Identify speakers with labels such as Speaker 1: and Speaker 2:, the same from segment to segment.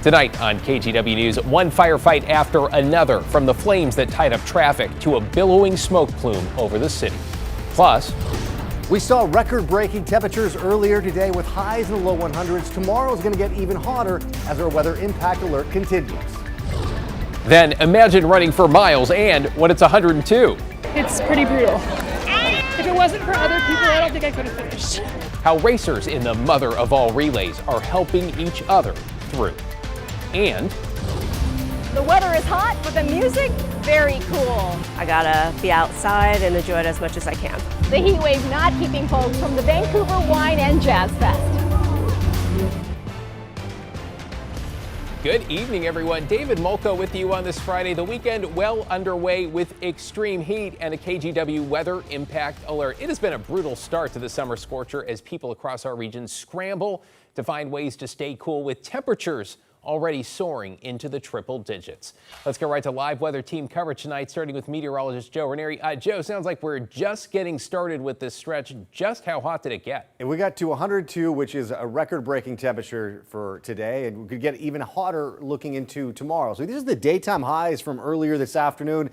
Speaker 1: Tonight on KGW News, one firefight after another, from the flames that tied up traffic to a billowing smoke plume over the city. Plus,
Speaker 2: we saw record-breaking temperatures earlier today with highs in the low 100s. Tomorrow is going to get even hotter as our weather impact alert continues.
Speaker 1: Then imagine running for miles and when it's 102.
Speaker 3: It's pretty brutal. If it wasn't for other people, I don't think I could have finished.
Speaker 1: How racers in the mother of all relays are helping each other through. And
Speaker 4: the weather is hot, but the music, very cool.
Speaker 5: I gotta be outside and enjoy it as much as I can.
Speaker 4: The heat wave not keeping folks from the Vancouver Wine and Jazz Fest.
Speaker 1: good evening, everyone. David Molko with you on this Friday. The weekend well underway with extreme heat and a KGW weather impact alert. It has been a brutal start to the summer scorcher as people across our region scramble to find ways to stay cool with temperatures already soaring into the triple digits. Let's go right to live weather team coverage tonight, starting with meteorologist Joe Ranieri. Joe, sounds like we're just getting started with this stretch. Just how hot did it get?
Speaker 2: And we got to 102, which is a record-breaking temperature for today, and we could get even hotter looking into tomorrow. So these are the daytime highs from earlier this afternoon.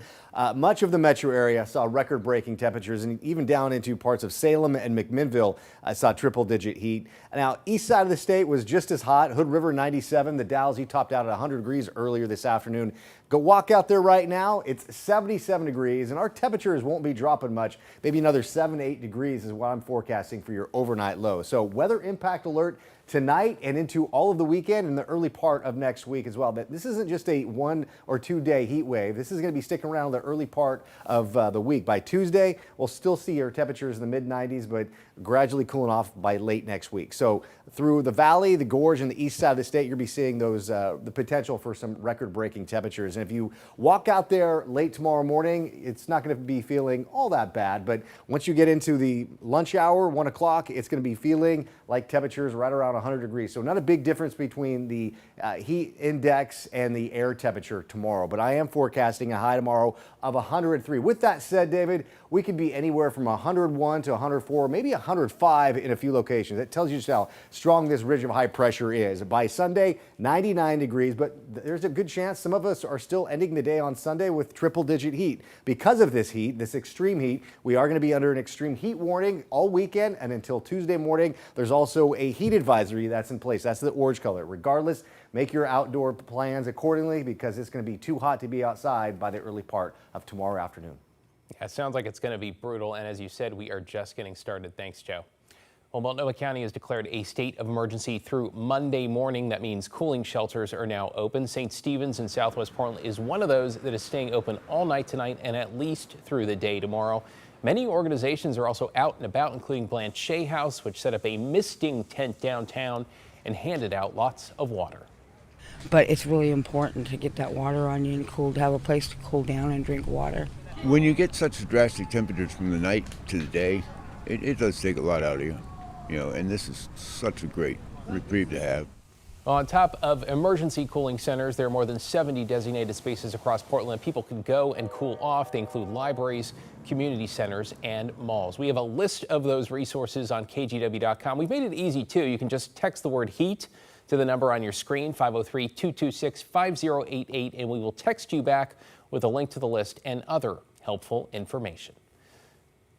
Speaker 2: Much of the metro area saw record-breaking temperatures, and even down into parts of Salem and McMinnville saw triple-digit heat. Now, east side of the state was just as hot. Hood River 97, the Dalsey topped out at 100 degrees earlier this afternoon. Go walk out there right now. It's 77 degrees, and our temperatures won't be dropping much. Maybe another 7 to 8 degrees is what I'm forecasting for your overnight low. So weather impact alert tonight and into all of the weekend and the early part of next week as well. But this isn't just a 1 or 2 day heat wave. This is going to be sticking around the early part of the week. By Tuesday, we'll still see our temperatures in the mid 90s, but gradually cooling off by late next week. So through the valley, the gorge, and the east side of the state, you'll be seeing those the potential for some record-breaking temperatures. And if you walk out there late tomorrow morning, it's not going to be feeling all that bad. But once you get into the lunch hour, 1 o'clock, it's going to be feeling like temperatures right around 100 degrees. So not a big difference between the heat index and the air temperature tomorrow. But I am forecasting a high tomorrow of 103. With that said, David, we could be anywhere from 101 to 104, maybe 105 in a few locations. That tells you just how strong this ridge of high pressure is. By Sunday, 99 degrees, but there's a good chance some of us are still ending the day on Sunday with triple-digit heat. Because of this heat, this extreme heat, we are going to be under an extreme heat warning all weekend and until Tuesday morning. There's also a heat advisory that's in place. That's the orange color. Regardless, make your outdoor plans accordingly because it's going to be too hot to be outside by the early part of tomorrow afternoon.
Speaker 1: Yeah, it sounds like it's going to be brutal, and as you said, we are just getting started. Thanks, Joe. Well, Multnomah County has declared a state of emergency through Monday morning. That means cooling shelters are now open. St. Stephen's in Southwest Portland is one of those that is staying open all night tonight and at least through the day tomorrow. Many organizations are also out and about, including Blanchet House, which set up a misting tent downtown and handed out lots of water.
Speaker 6: But it's really important to get that water on you and cool, to have a place to cool down and drink water.
Speaker 7: When you get such drastic temperatures from the night to the day, it does take a lot out of you, and this is such a great reprieve to have.
Speaker 1: On top of emergency cooling centers, there are more than 70 designated spaces across Portland. People can go and cool off. They include libraries, community centers, and malls. We have a list of those resources on KGW.com. We've made it easy, too. You can just text the word HEAT to the number on your screen, 503-226-5088, and we will text you back with a link to the list and other helpful information.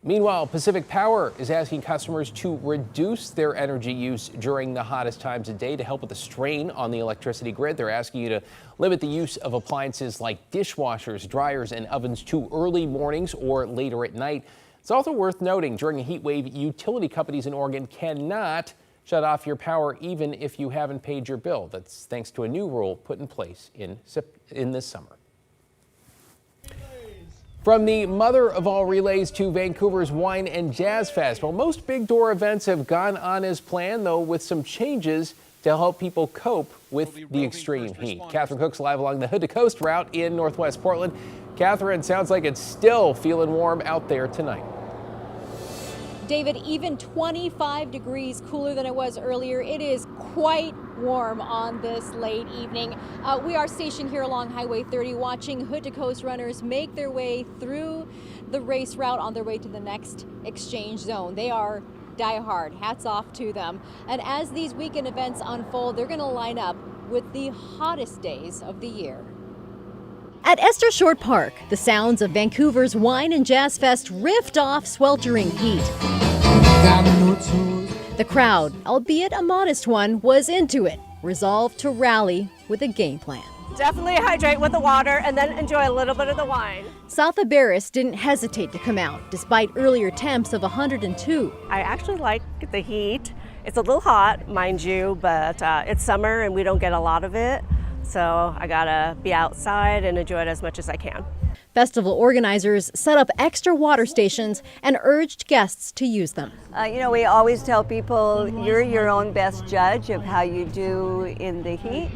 Speaker 1: Meanwhile, Pacific Power is asking customers to reduce their energy use during the hottest times of day to help with the strain on the electricity grid. They're asking you to limit the use of appliances like dishwashers, dryers, and ovens to early mornings or later at night. It's also worth noting during a heat wave, utility companies in Oregon cannot shut off your power even if you haven't paid your bill. That's thanks to a new rule put in place in this summer. From the mother of all relays to Vancouver's Wine and Jazz Fest. Well, most big door events have gone on as planned, though, with some changes to help people cope with the extreme heat. Catherine Cook's live along the Hood to Coast route in Northwest Portland. Catherine, sounds like it's still feeling warm out there tonight.
Speaker 8: David, even 25 degrees cooler than it was earlier. It is quite warm on this late evening. We are stationed here along Highway 30 watching Hood to Coast runners make their way through the race route on their way to the next exchange zone. They are Die hard. Hats off to them. And as these weekend events unfold, they're going to line up with the hottest days of the year. At Esther Short Park, the sounds of Vancouver's Wine and Jazz Fest riffed off sweltering heat. The crowd, albeit a modest one, was into it, resolved to rally with a game plan.
Speaker 5: Definitely hydrate with the water and then enjoy a little bit of the wine.
Speaker 8: South of Barris didn't hesitate to come out, despite earlier temps of 102.
Speaker 5: I actually like the heat. It's a little hot, mind you, but it's summer and we don't get a lot of it. So I gotta be outside and enjoy it as much as I can.
Speaker 8: Festival organizers set up extra water stations and urged guests to use them.
Speaker 9: We always tell people you're your own best judge of how you do in the heat.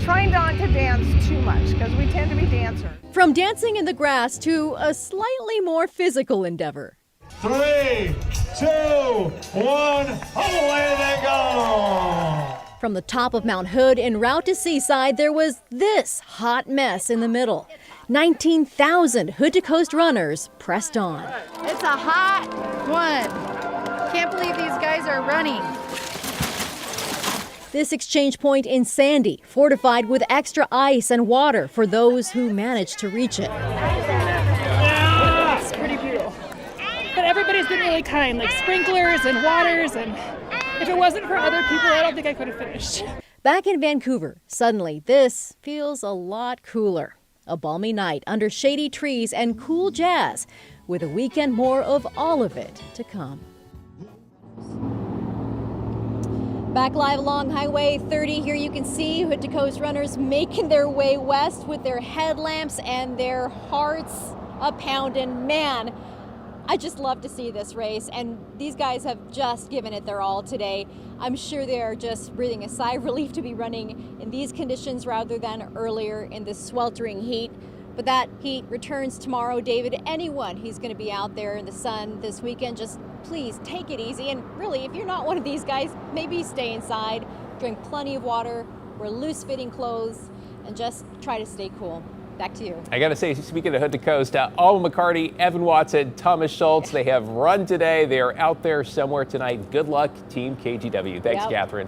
Speaker 3: Trying not to dance too much because we tend to be dancers.
Speaker 8: From dancing in the grass to a slightly more physical endeavor.
Speaker 10: 3, 2, 1, away they go!
Speaker 8: From the top of Mount Hood en route to Seaside, there was this hot mess in the middle. 19,000 Hood to Coast runners pressed on.
Speaker 3: It's a hot one. Can't believe these guys are running.
Speaker 8: This exchange point in Sandy, fortified with extra ice and water for those who managed to reach it.
Speaker 3: It's pretty brutal. But everybody's been really kind, like sprinklers and waters, and if it wasn't for other people, I don't think I could have finished.
Speaker 8: Back in Vancouver, suddenly this feels a lot cooler. A balmy night under shady trees and cool jazz, with a weekend more of all of it to come. Back live along Highway 30, here you can see Hood to Coast runners making their way west with their headlamps and their hearts a-pounding. Man, I just love to see this race, and these guys have just given it their all today. I'm sure they are just breathing a sigh of relief to be running in these conditions rather than earlier in this sweltering heat. But that heat returns tomorrow. David, anyone who's going to be out there in the sun this weekend, just please take it easy. And really, if you're not one of these guys, maybe stay inside, drink plenty of water, wear loose-fitting clothes, and just try to stay cool. Back to you.
Speaker 1: I got to say, speaking of Hood to Coast, Alma McCarty, Evan Watson, Thomas Schultz, they have run today. They are out there somewhere tonight. Good luck, Team KGW. Thanks, Catherine.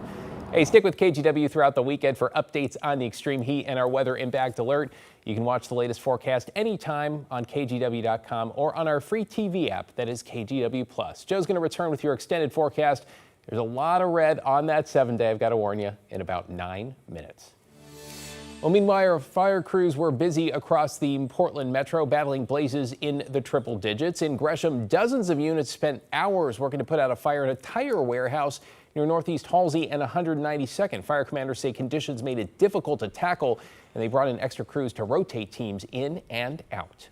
Speaker 1: Hey, stick with KGW throughout the weekend for updates on the extreme heat and our weather impact alert. You can watch the latest forecast anytime on KGW.com or on our free TV app that is KGW+. Joe's going to return with your extended forecast. There's a lot of red on that 7-day, I've got to warn you, in about 9 minutes. Well, meanwhile, fire crews were busy across the Portland metro battling blazes in the triple digits. In Gresham, dozens of units spent hours working to put out a fire at a tire warehouse near Northeast Halsey and 192nd. Fire commanders say conditions made it difficult to tackle, and they brought in extra crews to rotate teams in and out.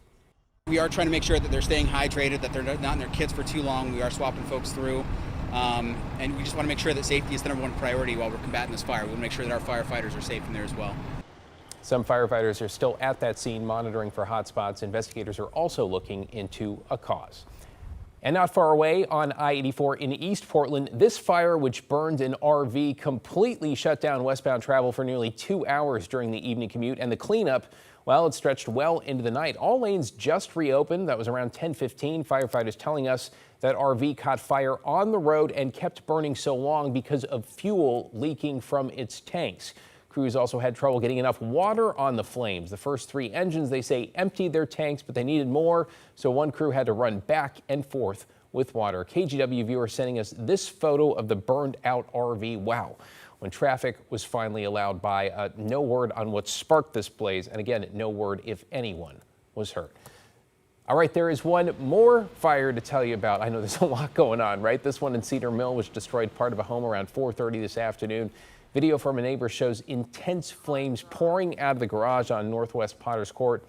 Speaker 11: We are trying to make sure that they're staying hydrated, that they're not in their kits for too long. We are swapping folks through. And we just want to make sure that safety is the number one priority while we're combating this fire. We want to make sure that our firefighters are safe in there as well.
Speaker 1: Some firefighters are still at that scene monitoring for hot spots. Investigators are also looking into a cause. And not far away on I-84 in East Portland, this fire, which burned an RV, completely shut down westbound travel for nearly 2 hours during the evening commute. And the cleanup, well, it stretched well into the night. All lanes just reopened. That was around 10:15. Firefighters telling us that RV caught fire on the road and kept burning so long because of fuel leaking from its tanks. Crews also had trouble getting enough water on the flames. The first 3 engines, they say, emptied their tanks, but they needed more, so one crew had to run back and forth with water. KGW viewer sending us this photo of the burned out RV. Wow. When traffic was finally allowed by, no word on what sparked this blaze, and again, no word if anyone was hurt. All right, there is one more fire to tell you about. I know there's a lot going on, right? This one in Cedar Mill, which destroyed part of a home around 4:30 this afternoon. Video from a neighbor shows intense flames pouring out of the garage on Northwest Potters Court.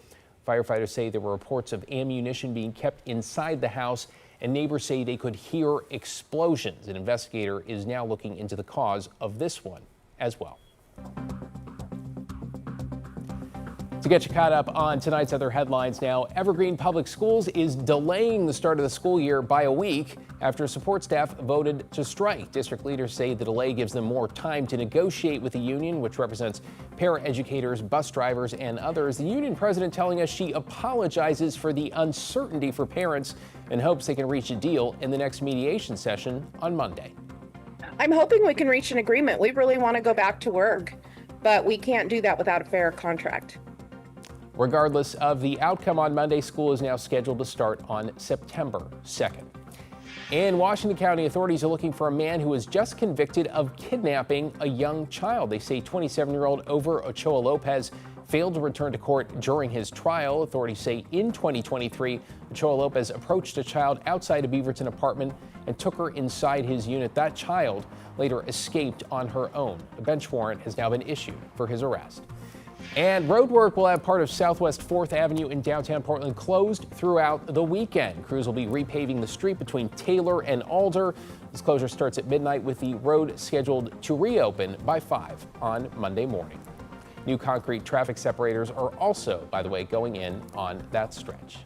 Speaker 1: Firefighters say there were reports of ammunition being kept inside the house, and neighbors say they could hear explosions. An investigator is now looking into the cause of this one as well. To get you caught up on tonight's other headlines now, Evergreen Public Schools is delaying the start of the school year by a week after support staff voted to strike. District leaders say the delay gives them more time to negotiate with the union, which represents paraeducators, bus drivers, and others. The union president telling us she apologizes for the uncertainty for parents and hopes they can reach a deal in the next mediation session on Monday.
Speaker 12: I'm hoping we can reach an agreement. We really want to go back to work, but we can't do that without a fair contract.
Speaker 1: Regardless of the outcome on Monday, school is now scheduled to start on September 2nd. In Washington County, authorities are looking for a man who was just convicted of kidnapping a young child. They say 27-year-old Over Ochoa Lopez failed to return to court during his trial. Authorities say in 2023, Ochoa Lopez approached a child outside a Beaverton apartment and took her inside his unit. That child later escaped on her own. A bench warrant has now been issued for his arrest. And road work will have part of Southwest 4th Avenue in downtown Portland closed throughout the weekend. Crews will be repaving the street between Taylor and Alder. This closure starts at midnight with the road scheduled to reopen by 5 on Monday morning. New concrete traffic separators are also, by the way, going in on that stretch.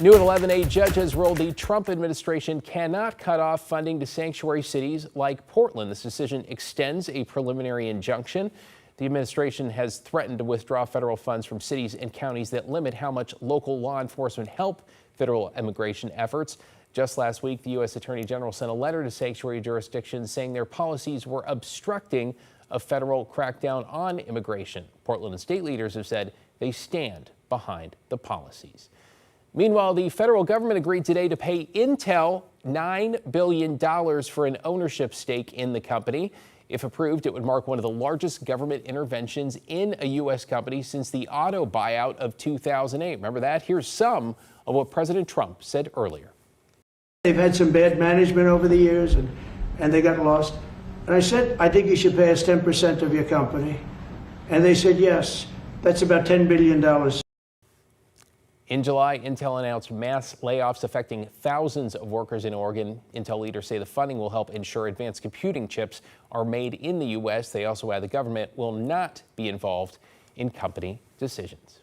Speaker 1: New at 11, a judge has ruled the Trump administration cannot cut off funding to sanctuary cities like Portland. This decision extends a preliminary injunction. The administration has threatened to withdraw federal funds from cities and counties that limit how much local law enforcement help federal immigration efforts. Just last week, the U.S. Attorney General sent a letter to sanctuary jurisdictions saying their policies were obstructing a federal crackdown on immigration. Portland and state leaders have said they stand behind the policies. Meanwhile, the federal government agreed today to pay Intel $9 billion for an ownership stake in the company. If approved, it would mark one of the largest government interventions in a U.S. company since the auto buyout of 2008. Remember that? Here's some of what President Trump said earlier.
Speaker 13: They've had some bad management over the years, and they got lost. And I said, I think you should pay us 10% of your company. And they said, yes. That's about $10 billion.
Speaker 1: In July, Intel announced mass layoffs affecting thousands of workers in Oregon. Intel leaders say the funding will help ensure advanced computing chips are made in the U.S. They also add the government will not be involved in company decisions.